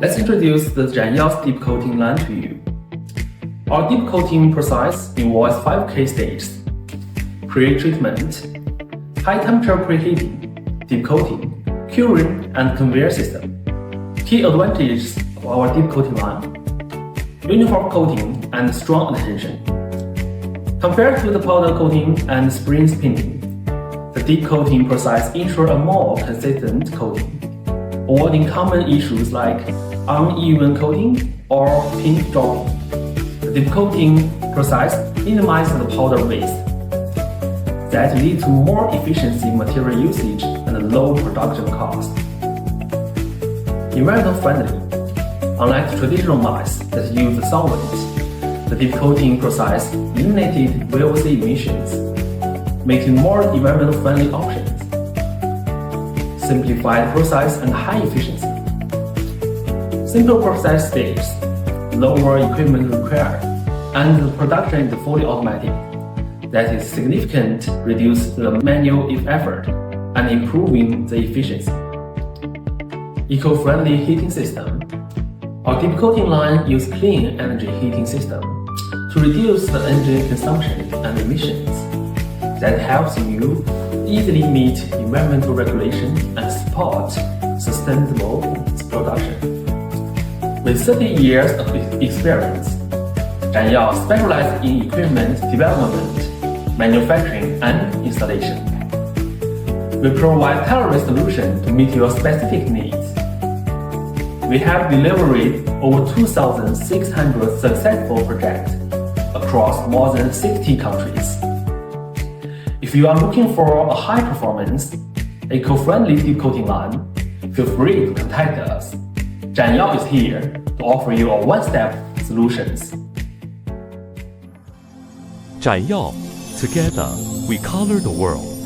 Let's introduce the ZhYao deep coating line to you. Our deep coating process involves 5 key stages: pre-treatment, high-temperature preheating, deep coating, curing, and conveyor system. Key advantages of our deep coating line: uniform coating and strong adhesion. Compared to the powder coating and spring spinning, the deep coating process ensures a more consistent coating, avoiding common issues like uneven coating or pin dropping. The deep coating process minimizes the powder waste that leads to more efficiency material usage and low production cost. Environmental friendly. Unlike traditional mice that use solvents, the deep coating process eliminated VOC emissions, making more environmental friendly options. Simplified process and high efficiency. Simple process stages, lower equipment required, and the production is fully automatic. That is significant reduce the manual effort and improving the efficiency. Eco-friendly heating system. Our deep coating line uses clean energy heating system to reduce the energy consumption and emissions. That helps you easily meet environmental regulation and support sustainable production. With 30 years of experience, ZhYao specializes in equipment development, manufacturing, and installation. We provide tailored solutions to meet your specific needs. We have delivered over 2,600 successful projects across more than 60 countries. If you are looking for a high-performance, eco-friendly deep coating line, feel free to contact us. ZhYao is here to offer you a one-step solutions. ZhYao, together we color the world.